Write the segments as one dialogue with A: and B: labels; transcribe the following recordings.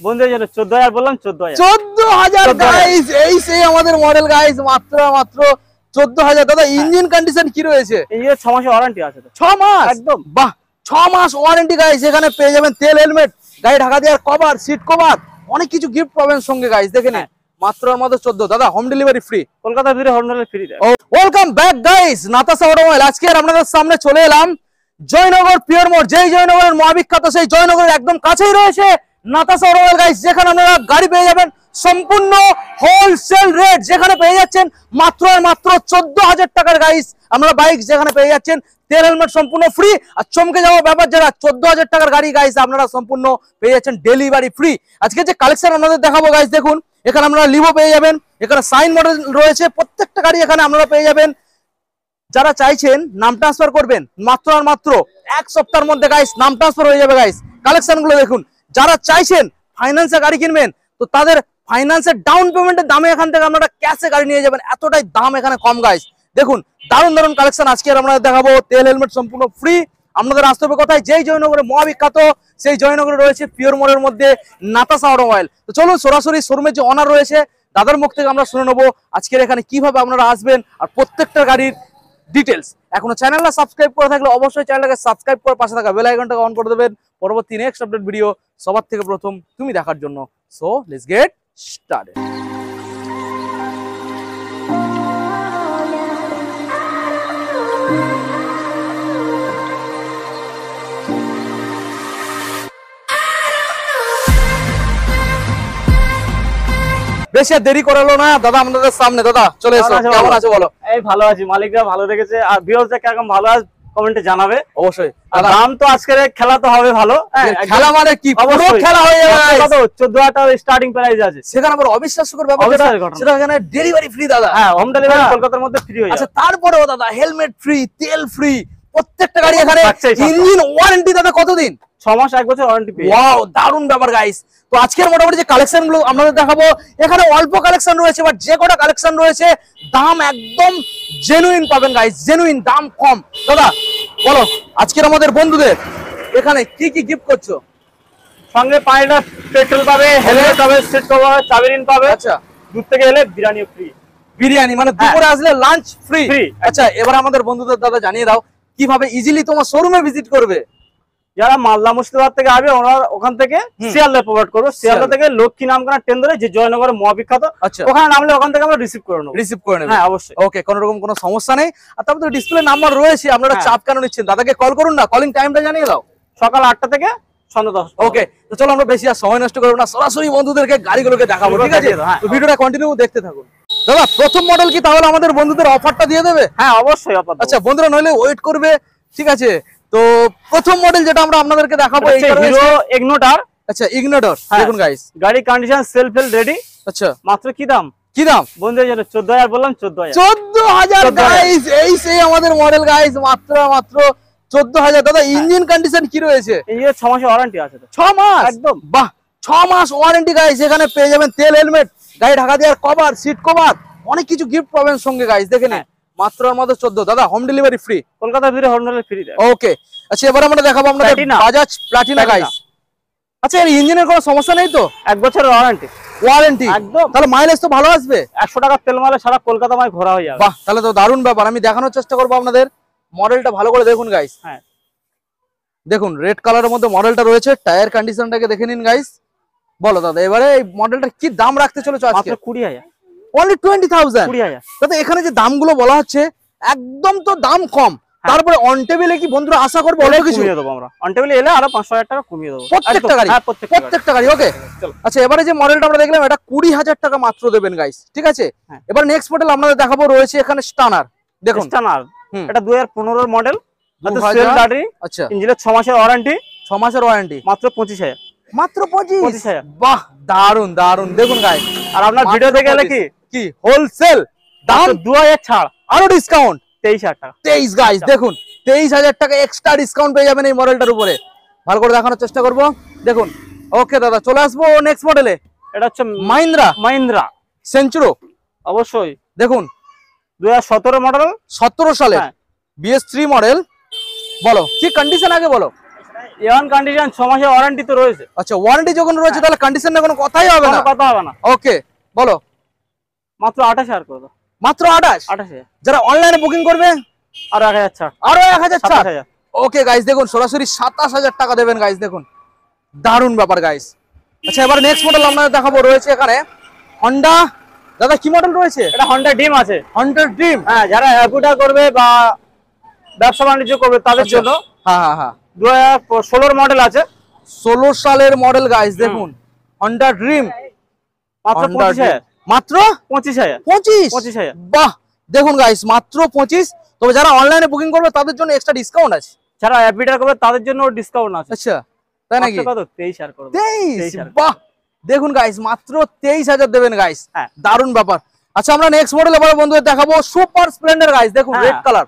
A: বন্ধুদের জন্য 14000 বললাম, 14000
B: 14000 গাইস, এই সেই আমাদের মডেল গাইস, মাত্র 14000। দাদা ইঞ্জিন কন্ডিশন কি রয়েছে?
A: ইঞ্জিনের 6 মাসের ওয়ারেন্টি আছে।
B: 6 মাস
A: একদম,
B: বাহ, 6 মাস ওয়ারেন্টি গাইস। এখানে পেয়ে যাবেন তেল, হেলমেট, গাড়ি ঢাকা দেওয়ার কভার, সিট কভার, অনেক কিছু গিফট পাবেন সঙ্গে গাইস। দেখে নিন মাত্র 14। দাদা হোম ডেলিভারি ফ্রি,
A: কলকাতা ভিতরে home delivery free.
B: Welcome back guys, Natasha automobile. আজকে আপনাদের সামনে চলে এলাম জয়নগর পিওর মোড়, যেই জয়নগরের মহাবিখ্যাত, সেই জয়নগরের একদম কাছেই রয়েছে নাতাশা অটোমোবাইল গাইস, যেখানে আপনারা গাড়ি পেয়ে যাবেন সম্পূর্ণ হোলসেল রেট, যেখানে পেয়ে যাচ্ছেন মাত্র 14000 টাকার গাইস। আপনারা বাইক যেখানে পেয়ে যাচ্ছেন তেল, হেলমেট সম্পূর্ণ ফ্রি। আর চমকে যাওয়া ব্যাপার, যারা 14000 টাকার গাড়ি গাইস আপনারা সম্পূর্ণ পেয়ে যাচ্ছেন ডেলিভারি ফ্রি। আজকে যে কালেকশন আপনাদের দেখাবো গাইস, দেখুন এখানে আপনারা লিভো পেয়ে যাবেন, এখানে সাইন মডেল রয়েছে, প্রত্যেকটা গাড়ি এখানে আপনারা পেয়ে যাবেন। যারা চাইছেন নাম ট্রান্সফার করবেন, মাত্র 1 সপ্তাহের মধ্যে গাইস নাম ট্রান্সফার হয়ে যাবে গাইস। কালেকশন গুলো দেখুন। যারা চাইছেন ফাইন্যান্সে গাড়ি কিনবেন, তো তাদের ফাইন্যান্সের ডাউন পেমেন্টের দামে এখান থেকে আপনারা ক্যাশে গাড়ি নিয়ে যাবেন, এতটাই দাম এখানে কম গাইস। দেখুন দারুণ দারুণ কালেকশন আজকে আপনাদের দেখাবো, তেল হেলমেট সম্পূর্ণ ফ্রি। আপনাদের আসতে হবে কোথায়? যেই জয়নগরে মহাবিখ্যাত, সেই জয়নগরে রয়েছে পিওর মোড়ের মধ্যে নাতাশা অটোমোবাইল। তো চলুন সরাসরি শোরুমের যে অনার রয়েছে দাদার মুখ থেকে আমরা শুনে নেবো আজকের এখানে কিভাবে আপনারা আসবেন আর প্রত্যেকটা গাড়ির ডিটেলস। এখনো চ্যানেলটা সাবস্ক্রাইব করে থাকলে অবশ্যই চ্যানেলটাকে সাবস্ক্রাইব করে পাশে থাকা বেল আইকনটাকে অন করে দেবেন, পরবর্তী নেক্সট আপডেট ভিডিও সবার থেকে প্রথম তুমি দেখার জন্য। So let's get started. বেশি আর দেরি করালো না, দাদা আমাদের সামনে। দাদা চলে এসো, কেমন আছো বলো?
A: এই ভালো আছি, মালিকরা ভালো রেখেছে। আর ভিউয়ার্সরা কিরকম ভালো আছে কমেন্টে জানাবে অবশ্যই। আর দাম তো আজকের খেলা তো হবে ভালো,
B: খেলা মানে কি পুরো খেলা হয়ে যাবে।
A: কত 14000 টাকা স্টার্টিং প্রাইস আছে,
B: সেখানে আবার অবিশ্বাস্যকর ব্যাপার, সেটা এখানে ডেলিভারি ফ্রি দাদা।
A: হ্যাঁ, হোম ডেলিভারি কলকাতার মধ্যে ফ্রি হয়ে যাবে।
B: আচ্ছা তারপরেও দাদা হেলমেট ফ্রি, তেল ফ্রি, প্রত্যেকটা গাড়ি এখানে। ইঞ্জিন ওয়ারেন্টি দাদা কতদিন?
A: 6 মাস 1 বছর ওয়ারেন্টি পেয়ে।
B: ওয়াও, দারুণ ব্যাপার গাইস। তো আজকের মোটামুটি যে কালেকশন গুলো আপনাদের দেখাবো, এখানে অল্প কালেকশন রয়েছে, বাট যে কটা কালেকশন রয়েছে দাম একদম জেনুইন পাবেন গাইস, জেনুইন, দাম কম। দাদা বলো আজকের আমাদের বন্ধুদের এখানে কি কি গিফট করছো?
A: সঙ্গে পায়না পেট্রোল পাবে, হেলমেট পাবে, সিট কভার, চাবি রিং পাবে।
B: আচ্ছা,
A: দূর থেকে এলে বিরিয়ানি ফ্রি।
B: বিরিয়ানি মানে দুপুরে আসলে লাঞ্চ ফ্রি। আচ্ছা এবার আমাদের বন্ধুদের দাদা জানিয়ে দাও কিভাবে ইজিলি তোমার শোরুমে ভিজিট করবে।
A: যারা মালদা মুর্শিদাবাদ থেকে আসবে ওনারা ওখান থেকে শিয়ালদা প্রোভাইড করবো। শিয়ালদা থেকে লক্ষ্মী নামখানা ট্রেন ধরে, যে জয়নগরের মহাবিখ্যাত, ওখানে নামলে ওখান থেকে আমরা রিসিভ করে নেব। হ্যাঁ অবশ্যই,
B: ওকে, কোনো রকম কোনো সমস্যা নেই। আর তারপরে ডিসপ্লে নাম্বার রয়েছে, আপনারা চাপ কেন নিচ্ছেন? দাদাকে কল করুন না, কলিং টাইমটা জানিয়ে দাও।
A: সকাল 8টা থেকে সন্ধ্যা 10টা।
B: ওকে, তো চলো আমরা বেশি আর সময় নষ্ট করব না, সরাসরি বন্ধুদেরকে গাড়িগুলোকে দেখাবো, ঠিক আছে? তো ভিডিওটা কন্টিনিউ দেখতে থাকুন। দাদা প্রথম মডেল কি তাহলে আমাদের বন্ধুদের অফারটা দিয়ে দেবে?
A: হ্যাঁ অবশ্যই অফার।
B: আচ্ছা বন্ধুরা নইলে ওয়েট করবে, ঠিক আছে? তো প্রথম মডেল যেটা আমরা আপনাদেরকে দেখাবো
A: হিরো ইগনোটর।
B: আচ্ছা ইগনোটর, দেখুন গাইস,
A: গাড়ি কন্ডিশন সেলফ হেল্প রেডি।
B: আচ্ছা
A: মাত্র কি দাম?
B: কি দাম
A: বন্ধুদের জন্য? 14000 বললাম, 14000।
B: 14000 গাইস, এই সেই আমাদের মডেল গাইস, মাত্র 14000। দাদা ইঞ্জিন কন্ডিশন কি রয়েছে?
A: ইঞ্জিনের 6 মাসের ওয়ারেন্টি আছে।
B: 6 মাস
A: একদম,
B: বাহ, 6 মাস ওয়ারেন্টি গাইস। এখানে পেয়ে যাবেন তেল, হেলমেট, গাড়ি ঢাকা দেওয়ার কভার, সিট কভার, অনেক কিছু গিফট পাবেন সঙ্গে গাইস। দেখে নিন মাত্র 14। দাদা হোম ডেলিভারি ফ্রি,
A: কলকাতা ভিতরে হোম ডেলিভারি ফ্রি।
B: ওকে, আচ্ছা এবার আমরা দেখাবো আপনাদের বাজাজ প্লাটিনা গাইস। আচ্ছা এর ইঞ্জিনের কোনো সমস্যা নেই তো?
A: 1 বছরের ওয়ারেন্টি
B: একদম। তাহলে মাইলেজ তো ভালো আসবে।
A: 100 টাকা তেল মারলে সারা কলকাতা মাই ঘোরা হয়ে যাবে।
B: বাহ, তাহলে তো দারুণ ব্যাপার। আমি দেখানোর চেষ্টা করবো আপনাদের মডেলটা ভালো করে দেখুন গাইস।
A: হ্যাঁ
B: দেখুন রেড কালারের মধ্যে মডেলটা রয়েছে, টায়ার কন্ডিশনটাকে দেখে নিন গাইস। বলো দাদা এবারে এই মডেলটা কি দাম রাখতে চলেছো আজকে?
A: মাত্র 20000।
B: অনলি 20000।
A: 20000।
B: দাদা এখানে যে দামগুলো বলা হচ্ছে একদম তো দাম কম, তারপরে অন টেবিলে কি বন্ধুরা আশা করবো অল্প কিছু
A: কমিয়ে দেবো আমরা। অন টেবিলে এলে আরো 5000 টাকা কমিয়ে দেবো
B: প্রত্যেকটা গাড়ি। প্রত্যেকটা গাড়ি ওকে। আচ্ছা এবারে যে মডেলটা আমরা দেখলাম এটা 20000 টাকা মাত্র দেবেন গাইস, ঠিক আছে? এবার নেক্সট মডেল আপনাদের দেখাবো, রয়েছে এখানে স্টানার। দেখুন
A: স্টানার, এটা 2015 এর মডেল। আচ্ছা ইঞ্জিনের 6 মাসের ওয়ারেন্টি।
B: 6 মাসের ওয়ারেন্টি,
A: মাত্র 25000।
B: মাত্র 25000। বাহ, দারুন দারুন। দেখুন গাইস,
A: আর আপনার ভিডিও দেখে এলে
B: কি হোলসেল দাম
A: 2000 ছাড়,
B: আরো ডিসকাউন্ট
A: 23000 টাকা।
B: 23 গাইস, দেখুন 23000 টাকা এক্সট্রা ডিসকাউন্ট পেয়ে যাবেন এই মডেলটার উপরে। ভালো করে দেখানোর চেষ্টা করব, দেখুন। ওকে দাদা চলে আসবো নেক্সট মডেলে।
A: এটা হচ্ছে
B: মাহিন্দ্রা সেঞ্চুরো।
A: অবশ্যই
B: দেখুন
A: 2017 মডেল,
B: 17 সালে BS3 মডেল। বলো কি কন্ডিশন আগে বলো।
A: A1 কন্ডিশন 6 মাসের ওয়ারেন্টি তো রয়েছে।
B: আচ্ছা ওয়ারেন্টি যখন রয়েছে তাহলে কন্ডিশনে কোনো কথাই হবে না,
A: কোনো কথা হবে না।
B: ওকে বলো।
A: মাত্র 28000 করে দাও।
B: মাত্র 28000। যারা অনলাইনে বুকিং করবে
A: আরো 1000 ছাড়,
B: আরো 1000 ছাড়।
A: 27000।
B: ওকে গাইস দেখুন সরাসরি 27000 টাকা দেবেন গাইস, দেখুন দারুণ ব্যাপার গাইস। আচ্ছা এবার নেক্সট মডেল আপনাদের দেখাবো, রয়েছে এখানে Honda। দাদা কি মডেল রয়েছে?
A: এটা Honda Dream আছে।
B: Honda Dream,
A: হ্যাঁ, যারা অ্যাপুটা করবে বা ব্যবসা বাণিজ্য করবে তাদের জন্য।
B: হ্যাঁ হ্যাঁ হ্যাঁ
A: 2016 মডেল আছে,
B: 16 সালের মডেল গাইস, দেখুন Honda Dream
A: মাত্র 25000।
B: মাত্র
A: 25000।
B: 25000। বাহ দেখুন গাইস মাত্র 25। তবে যারা অনলাইনে বুকিং করবে তাদের জন্য এক্সট্রা ডিসকাউন্ট আছে,
A: যারা অ্যাপিটা করবে তাদের জন্য ডিসকাউন্ট আছে।
B: আচ্ছা তাই নাকি?
A: কত 23000 করে দাও।
B: 23। বাহ দেখুন গাইস মাত্র 23000 দেবেন গাইস,
A: হ্যাঁ
B: দারুণ ব্যাপার। আচ্ছা আমরা নেক্সট মডেল এবার বন্ধুদের দেখাবো সুপার স্প্লেন্ডার গাইস, দেখুন রেড কালার।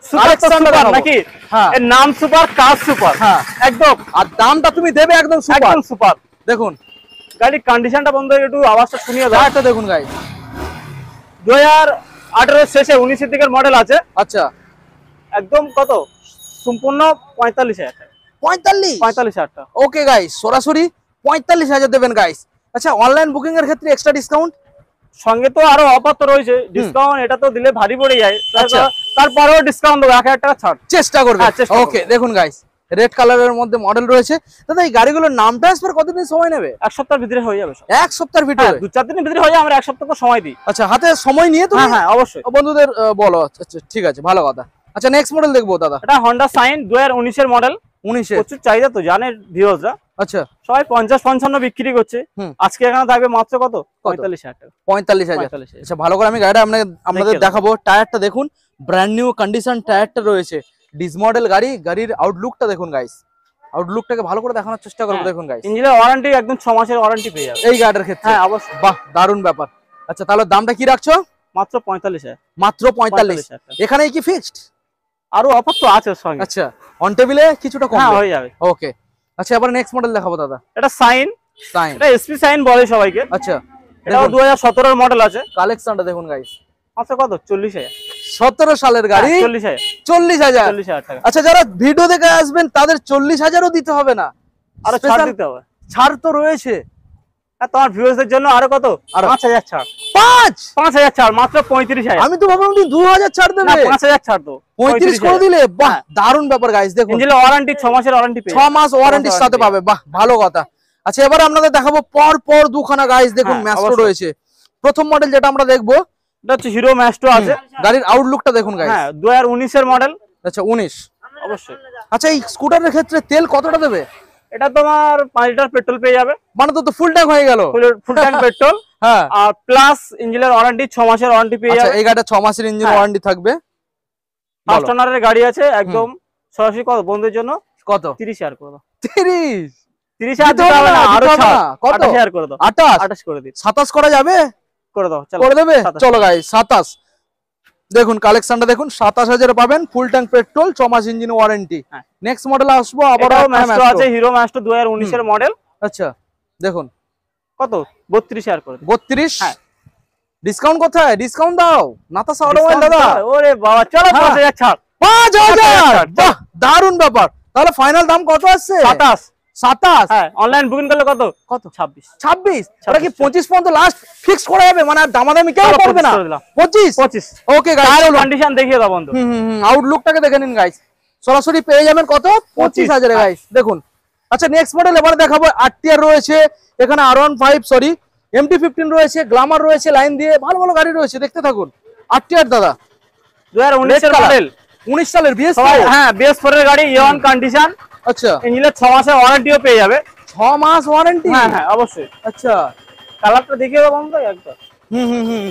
A: সুপার নাকি?
B: হ্যাঁ
A: এর নাম সুপার, কাজ সুপার।
B: হ্যাঁ
A: একদম,
B: আর দামটা তুমি দেবে একদম সুপার।
A: একদম সুপার।
B: দেখুন
A: গাড়ির কন্ডিশনটা বন্ধ, একটু আওয়াজটা শুনিয়ে দাও।
B: গাড়িটা দেখুন গাইস
A: 2018 শেষে 19 দিকের মডেল আছে।
B: আচ্ছা
A: একদম কত সম্পূর্ণ 45000 টাকা।
B: 45000
A: টাকা।
B: ওকে গাইস সরাসরি 45000 দেবেন গাইস। আচ্ছা অনলাইন বুকিং এর ক্ষেত্রে এক্সট্রা ডিসকাউন্ট
A: সঙ্গে তো আরো অফার তো রয়েছে, ডিসকাউন্ট এটা তো দিলে ভারী পড়ে যায়।
B: আচ্ছা।
A: তারপরেও ডিসকাউন্ট দেবো, 1000 টাকা ছাড়
B: চেষ্টা করবে।
A: হ্যাঁ, চেষ্টা
B: ওকে দেখুন গাইস রেড কালারের মধ্যে মডেল রয়েছে। দাদা এই গাড়িগুলোর নাম ট্রান্সফার কতদিন সময় নেবে?
A: 1 সপ্তাহের ভিতরে হয়ে যাবে সব।
B: 1 সপ্তাহের ভিতরে?
A: 2-4 দিনের ভিতরে হয়ে যায়, আমরা 1 সপ্তাহ তো সময় দিই।
B: আচ্ছা হাতে সময় নিয়ে তুমি?
A: হ্যাঁ হ্যাঁ অবশ্যই
B: বন্ধুদের বলো। আচ্ছা ঠিক আছে ভালো কথা। আচ্ছা নেক্সট মডেল দেখবো দাদা।
A: এটা Honda Shine 2019 এর মডেল।
B: 19
A: প্রচুর চাহিদা তো জানেন ভিউয়ার্সরা।
B: আচ্ছা
A: সবাই 50-55 বিক্রি করছে, আজকে এখানে থাকবে মাত্র কত 45000 টাকা।
B: 45000। আচ্ছা ভালো করে আমি গাড়িটা আপনাদের দেখাবো। টায়ারটা দেখুন ব্র্যান্ড নিউ কন্ডিশন টায়ারটা রয়েছে, ডিস মডেল গাড়ি। গাড়ির আউটলুকটা দেখুন গাইস, আউটলুকটাকে ভালো করে দেখানোর চেষ্টা করবো। দেখুন গাইস
A: ইঞ্জিনের ওয়ারেন্টি একদম 6 মাসের ওয়ারেন্টি পেয়ে যাবে
B: এই গাড়ির ক্ষেত্রে।
A: হ্যাঁ অবশ্যই।
B: বাহ দারুণ ব্যাপার। আচ্ছা তাহলে দামটা কি রাখছো?
A: মাত্র 45000।
B: মাত্র 45। এখানেই কি ফিক্সড?
A: আরো অফার তো আছে সঙ্গে।
B: আচ্ছা অন টেবিলে কিছুটা কম
A: হয়ে যাবে।
B: ওকে আচ্ছা এবার নেক্সট মডেল দেখাবো দাদা।
A: এটা Shine, এটা এসপি Shine বলে সবাইকে।
B: আচ্ছা
A: এটাও 2017 এর মডেল আছে।
B: কালেকশনটা দেখুন গাইস
A: মাত্র কত 40000।
B: 17 সালের গাড়ি
A: 40000।
B: 40000
A: টাকা।
B: আচ্ছা যারা ভিডিও দেখে আসবেন তাদের 40000ও দিতে হবে না,
A: আরো ছাড় দিতে হবে।
B: ছাড় তো রয়েছে।
A: আর তোমার ভিউয়ারদের জন্য আরো কত 5000 ছাড়। 5000 ছাড় মাত্র 35000।
B: আমি তো ভাবলাম 2000 ছাড় দেবে।
A: না 5000 ছাড় তো
B: 35 করে দিলে। বাহ দারুণ ব্যাপার গাইস। দেখুন
A: ইঞ্জিনের ওয়ারেন্টি 6 মাসের ওয়ারেন্টি পেয়ে
B: 6 মাস ওয়ারেন্টির সাথে পাবে। বাহ ভালো কথা। আচ্ছা এবার আপনাদের দেখাবো পর পর দুখানা গাইস। দেখুন ম্যাস্ট্রো রয়েছে। প্রথম মডেল যেটা আমরা দেখবো
A: এটা হচ্ছে হিরো ম্যাস্ট্রো আছে।
B: গাড়ির আউটলুকটা দেখুন গাইস।
A: হ্যাঁ 2019 এর মডেল।
B: আচ্ছা 19
A: অবশ্যই।
B: আচ্ছা এই স্কুটারের ক্ষেত্রে তেল কতটা দেবে?
A: এটা তোমার 5 লিটার পেট্রোল পেয়ে যাবে।
B: মানে তো ফুল ট্যাঙ্ক হয়ে গেল।
A: Full tank petrol.
B: হ্যাঁ
A: আর প্লাস ইঞ্জিনের ওয়ারেন্টি 6 মাসের ওয়ারেন্টি পেয়ে যাবে।
B: আচ্ছা এই গাড়িটা 6 মাসের ইঞ্জিন ওয়ারেন্টি থাকবে।
A: ফার্স্ট ওনারের গাড়ি আছে একদম সরাসরি। কত বন্ধুদের জন্য কত 30000 করে দাও। 30000 দিতে হবে না, আরো ছাড়। কত 28000 করে দাও। 28 করে দিই।
B: 27 করা যাবে?
A: করে দাও চলো।
B: করে দেবে? চলো গাইস 27। দেখুন কালেকশনটা দেখুন 27000 এ পাবেন ফুল ট্যাঙ্ক পেট্রোল 6 মাস ইঞ্জিন ওয়ারেন্টি। নেক্সট মডেল আসবো আবার
A: ম্যাস্ট্রো আছে, হিরো ম্যাস্ট্রো 2019 এর মডেল।
B: আচ্ছা দেখুন
A: কত 32000 করে
B: 32। হ্যাঁ ডিসকাউন্ট কোথায়? ডিসকাউন্ট দাও নাতাশা অটোমোবাইল দাদা।
A: ওরে বাবা চলো 5000 ছাড়।
B: 5000। বাহ দারুণ ব্যাপার। তাহলে ফাইনাল দাম কত আসছে? 27।
A: হ্যাঁ অনলাইন বুকিং করলে কত 26।
B: ওটা কি 25 পর্যন্ত লাস্ট ফিক্স করা যাবে? মানে দামাদামি কেউ করবে না? 25। ওকে গাইস
A: কন্ডিশন দেখিয়ে দাও বন্ধু।
B: আউটলুকটাকে দেখে নিন গাইস। সরাসরি পেয়ে যাবেন কত 25000 এ গাইস। দেখুন আচ্ছা নেক্সট মডেল এবার দেখাবো। আরটিআর রয়েছে এখানে, R15 সরি MT15 রয়েছে, গ্ল্যামার রয়েছে, লাইন দিয়ে ভালো ভালো গাড়ি রয়েছে। দেখতে থাকুন আরটিআর দাদা
A: 2019 এর মডেল।
B: 19 সালের BS4।
A: হ্যাঁ BS4 এর গাড়ি A1 কন্ডিশন।
B: আচ্ছা
A: ইঞ্জিনের 6 মাসের ওয়ারেন্টিও পেয়ে যাবে।
B: 6 মাস ওয়ারেন্টি?
A: হ্যাঁ হ্যাঁ অবশ্যই।
B: আচ্ছা
A: কালারটা দেখিয়ে দাও বন্ধু একবার।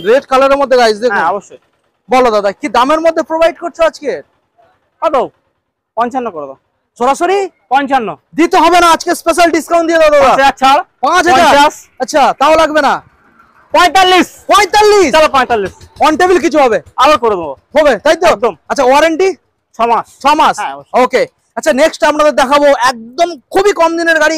B: রেড কালারের মধ্যে গাইস দেখুন।
A: হ্যাঁ অবশ্যই।
B: বলো দাদা কি দামের মধ্যে প্রোভাইড করছো আজকে?
A: কত 55 করে দাও।
B: সরাসরি
A: 55
B: দিতে হবে না, আজকে স্পেশাল ডিসকাউন্ট দিয়ে দাও দাদা।
A: 5000 ছাড়।
B: 5000। আচ্ছা তাও লাগবে না? 45।
A: চলো 45
B: অন টেবিল কিছু হবে?
A: আবার করে দেবো।
B: হবে তাই তো?
A: একদম।
B: আচ্ছা ওয়ারেন্টি
A: 6 মাস।
B: 6 মাস। ওকে আচ্ছা নেক্সট আপনাদের দেখাবো একদম খুবই কম দিনের গাড়ি,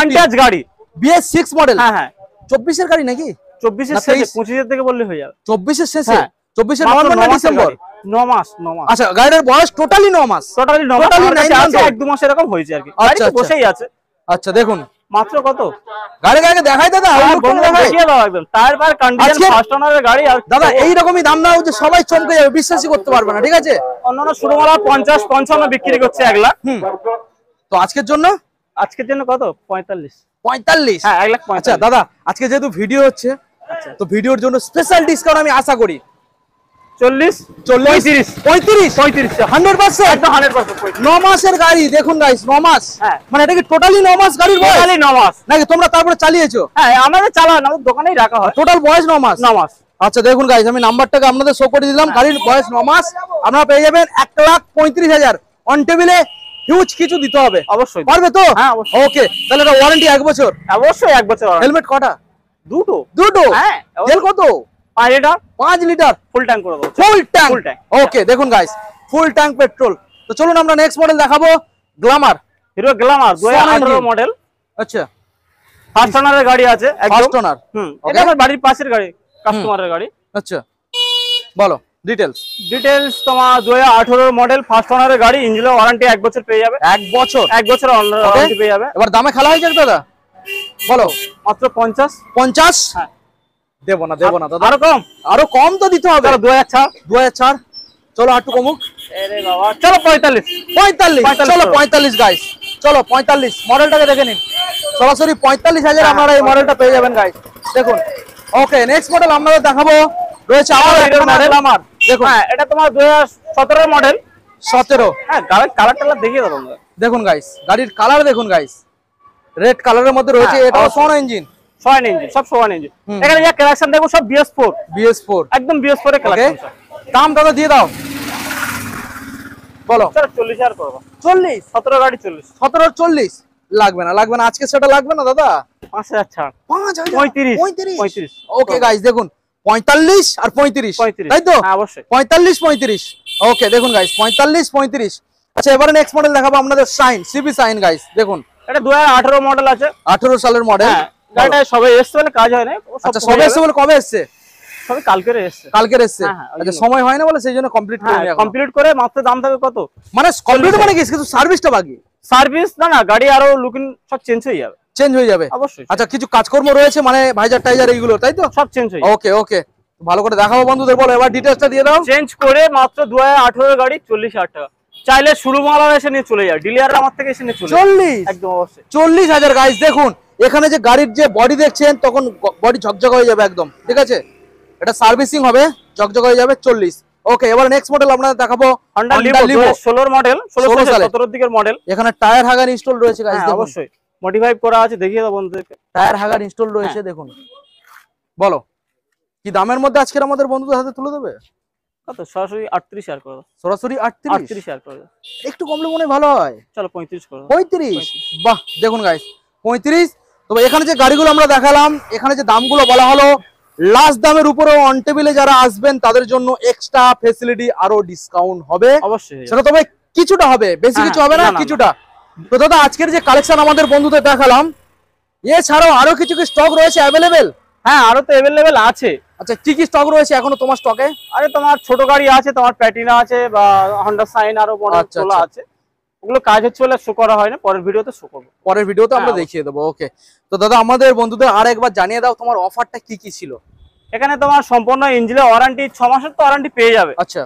A: আনটাচ গাড়ি
B: BS6 মডেল।
A: হ্যাঁ হ্যাঁ
B: 24 এর গাড়ি নাকি?
A: 24 এর শেষে 25 এর থেকে বললে হয়ে যাবে।
B: 24 এর শেষে 24 এর নভেম্বর না ডিসেম্বর?
A: 9 মাস।
B: আচ্ছা, গাড়ির বয়স টোটালি 9 মাস।
A: টোটালি 9 মাস আছে, 1-2 মাস এরকম হয়েছে আর কি। গাড়ি তো বসেই আছে।
B: আচ্ছা দেখুন
A: মাত্র কত
B: গাড়ি দেখাই দাদা,
A: দেখিয়ে দাও একদম টায়ার ফায়ার কন্ডিশন, ফার্স্ট ওনারের গাড়ি। আর দাদা
B: এই রকমই দাম না যে সবাই চমকে যাবে, বিশ্বাসই করতে পারবে না, ঠিক আছে?
A: অন্যান্য শুরুমালা 50-55 বিক্রি করছে 1 লাখ।
B: তো আজকের জন্য
A: কত? 45।
B: হ্যাঁ 1 লাখ। আচ্ছা দাদা, আজকে যেহেতু ভিডিও হচ্ছে, তো ভিডিওর জন্য স্পেশাল ডিসকাউন্ট আমি আশা করি
A: 40, 35,
B: 100%,
A: একদম 100%।
B: 9 মাসের গাড়ি দেখুন গাইস, 9 মাস। মানে এটা কি টোটালি 9 মাস গাড়ির বয়স?
A: টোটালি 9 মাস
B: নাকি তোমরা তারপরে চালিয়েছো?
A: হ্যাঁ আমাদের চালানো, আমাদের দোকানেই রাখা হয়।
B: টোটাল বয়স 9 মাস।
A: 9 মাস।
B: আচ্ছা দেখুন গাইস, আমি নাম্বারটাকে আপনাদের শো করে দিলাম। গাড়ির বয়স 9 মাস, আপনারা পেয়ে যাবেন 1,35,000। অন টেবিলে হিউজ কিছু দিতে হবে,
A: অবশ্যই
B: পারবে তো?
A: হ্যাঁ অবশ্যই।
B: ওকে, তাহলে এটা ওয়ারেন্টি 1 বছর?
A: অবশ্যই 1 বছর।
B: হেলমেট কটা?
A: দুটো।
B: হ্যাঁ। তেল কত? 5 লিটার
A: ফুল ট্যাঙ্ক করে দাও।
B: Full tank. ওকে দেখুন গাইস, ফুল ট্যাঙ্ক পেট্রোল। তো চলুন আমরা নেক্সট মডেল দেখাবো, গ্ল্যামার।
A: Hero Glamour 2018 model.
B: আচ্ছা,
A: ফার্স্ট ওনারের গাড়ি আছে,
B: ফার্স্ট ওনার।
A: এটা আমার বাড়ির পাশের গাড়ি, কাস্টমারের গাড়ি।
B: আচ্ছা বলো ডিটেইলস।
A: তোমার 2018 মডেল, ফার্স্ট ওনারের গাড়ি। ইঞ্জিনের ওয়ারেন্টি 1 বছর পেয়ে যাবে।
B: 1 বছর?
A: 1 বছর ওয়ারেন্টি পেয়ে যাবে।
B: এবার দামে খেলা হয়েছে দাদা, বলো।
A: মাত্র 50।
B: হ্যাঁ দেব না দাদা, আরো কম তো দিতে হবে। 2004। চলো একটু কমুক।
A: আরে বাবা চলো 45।
B: চলো 45 গাইস, চলো 45। মডেলটাকে দেখে নিন, সরাসরি 45,000 আপনারা এই মডেলটা পেয়ে যাবেন গাইস। দেখুন। ওকে নেক্সট মডেল আমরা দেখাবো, রয়েছে আমার একটা মডেল। আমার দেখুন,
A: হ্যাঁ এটা তোমার 2017 মডেল।
B: 17।
A: হ্যাঁ কালারটা দেখিয়ে দাও তোমরা।
B: দেখুন গাইস, গাড়ির কালার দেখুন গাইস, রেড কালারের মধ্যে রয়েছে। এটা সোনা ইঞ্জিন,
A: সব সোয়ান ইঞ্জিন। এখানে যা কালেকশন দেখো সব BS4
B: একদম
A: BS4 এর কালেকশন।
B: দাম দাদা দিয়ে দাও, বলো।
A: স্যার 40,000 করব।
B: 40?
A: 17 গাড়ি 40।
B: 17 40 লাগবে না আজকে সেটা লাগবে না দাদা।
A: 5,000 ছাড়।
B: 35। ওকে গাইস দেখুন, 45 আর 35, তাই তো?
A: হ্যাঁ অবশ্যই
B: 45। ওকে দেখুন গাইস, 45। আচ্ছা এবারে নেক্সট মডেল দেখাবো আপনাদের শাইন, সিবি শাইন গাইস। দেখুন
A: এটা 2018 মডেল আছে,
B: 18 সালের মডেল।
A: গাড়িটা সবে এসছে বলে কাজ হয় না।
B: আচ্ছা সবে এসছে বলে, কবে এসছে?
A: সবে কালকে এসছে।
B: আচ্ছা সময় হয় না বলে সেই জন্য কমপ্লিট করে নিয়ে
A: কমপ্লিট করে মাত্র দাম থাকবে কত?
B: মানে কমপ্লিট মানে কি, কিন্তু সার্ভিসটা বাকি?
A: সার্ভিস না গাড়ি আরো লুকিং সব চেঞ্জ হয়ে যাবে। অবশ্যই।
B: আচ্ছা কিছু কাজকর্ম রয়েছে, মানে ভাইজার টাইজার এইগুলো, তাই তো?
A: সব চেঞ্জ হয়ে যাবে।
B: ওকে ভালো করে দেখাবো বন্ধুদের, বলো এবার ডিটেইলসটা দিয়ে দাও।
A: চেঞ্জ করে মাত্র 2018 গাড়ি 40,000 টাকা। চাইলে শুরু মালা এসে নিয়ে চলে যায়, ডিলার আমার থেকে এসে নিয়ে চলে
B: 40?
A: একদম অবশ্যই
B: 40,000 গাইস। দেখুন এখানে যে গাড়ির যে বডি দেখছেন, তখন বডি ঝকঝক হয়ে যাবে একদম, ঠিক আছে? এটা সার্ভিসিং হবে, ঝকঝক হয়ে যাবে। 40। ওকে এবার নেক্সট মডেল আপনাদের দেখাবো,
A: Honda Levo 16 মডেল, 17 দিকের মডেল।
B: এখানে টায়ার হাগার ইনস্টল রয়েছে গাইস, দেখুন
A: অবশ্যই মডিফাই করা আছে, দেখিয়ে দাও বন্ধুদেরকে।
B: টায়ার হাগার ইনস্টল রয়েছে, দেখুন। বলো কি দামের মধ্যে আজকে আমাদের বন্ধুদের হাতে তুলে দেবে?
A: কত? সরাসরি 38,000 করে দাও।
B: সরাসরি
A: 38,000 করে দাও।
B: একটু কমলে মনে ভালো হয়।
A: চলো 35 করে দাও।
B: 35? বাহ দেখুন গাইস 35। তবে এখানে যে গাড়িগুলো আমরা দেখালাম, এখানে যে দামগুলো বলা হলো, লাস্ট দামের উপরে অন টেবিলে যারা আসবেন তাদের জন্য এক্সট্রা ফ্যাসিলিটি আরো ডিসকাউন্ট হবে
A: অবশ্যই।
B: সেটা তবে কিছুটা হবে, বেশি কিছু হবে না, কিছুটা। তো দাদা আজকের যে কালেকশন আমাদের বন্ধুদের দেখালাম, এছাড়াও আরো কিছু কি স্টক রয়েছে অ্যাভেলেবেল?
A: হ্যাঁ আরো তো অ্যাভেলেবেল আছে।
B: আচ্ছা কি কি স্টক রয়েছে এখনো তোমার স্টকে?
A: আরে তোমার ছোট গাড়ি আছে, তোমার প্যাটিনা আছে, বা হন্ডা সাইন আরো বড় তোলা আছে। ওগুলো কাজ হচ্ছে বলে শো করা হয় না, পরের ভিডিওতে শো করব।
B: পরের ভিডিওতে আমরা দেখিয়ে দেবো। ওকে তো দাদা আমাদের বন্ধুদের আর একবার জানিয়ে দাও তোমার অফারটা কি কি ছিল।
A: এখানে তোমার সম্পূর্ণ ইঞ্জিনের ওয়ারেন্টি 6 মাসের তো ওয়ারেন্টি পেয়ে যাবে।
B: আচ্ছা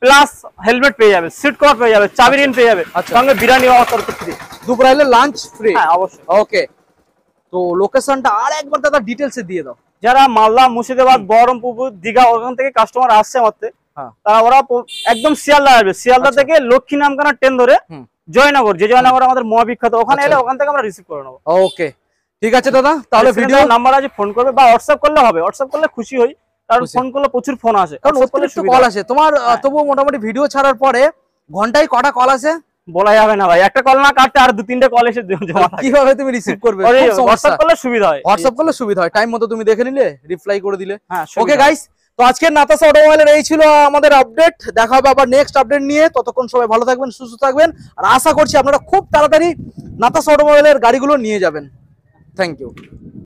A: প্লাস হেলমেট পেয়ে যাবে, সিট কভার পেয়ে যাবে, চাবি রিং পেয়ে যাবে, সঙ্গে বিরিয়ানি আমার তরফ থেকে ফ্রি,
B: দুপুরে লাঞ্চ ফ্রি।
A: হ্যাঁ অবশ্যই।
B: ওকে তো লোকেশনটা আর একবার দাদা ডিটেইলসে দিয়ে দাও।
A: যারা মালদা, মুর্শিদাবাদ, বহরমপুর, দীঘা ওখান থেকে কাস্টমার আসছে আমাদের, তারা ওরা একদম শিয়ালদা আসবে। শিয়ালদা থেকে লক্ষ্মী নামখানা ট্রেন ধরে জয়নগর, যে জয়নগর আমাদের মহাবিখ্যাত, ওখানে এলে ওখান থেকে আমরা রিসিভ করে নেবো।
B: ওকে ঠিক আছে দাদা, তাহলে ভিডিও
A: নাম্বার আছে, ফোন করবে বা হোয়াটসঅ্যাপ করলে হবে। হোয়াটসঅ্যাপ করলে খুশি হই, কারণ ফোন করলে প্রচুর ফোন আসে,
B: কারণ অতিরিক্ত কল আসে তোমার। তবুও মোটামুটি ভিডিও ছাড়ার পরে ঘন্টায় কটা কল আসে
A: বলা যাবে না ভাই। একটা কল না কাটতে আর 2-3টে কল এসে জমা থাকে।
B: কিভাবে তুমি রিসিভ করবে?
A: হোয়াটসঅ্যাপ করলে সুবিধা হয়।
B: হোয়াটসঅ্যাপ করলে সুবিধা হয়, টাইম মতো তুমি দেখে নিলে, রিপ্লাই করে দিলে। ওকে গাইস, তো আজকের নাতাশা অটোমোবাইলের এই ছিল আমাদের আপডেট। দেখা হবে আবার নেক্সট আপডেট নিয়ে। ততক্ষণ সবাই ভালো থাকবেন, সুস্থ থাকবেন, আর আশা করছি আপনারা খুব তাড়াতাড়ি নাতাশা অটোমোবাইলের গাড়িগুলো নিয়ে যাবেন। Thank you.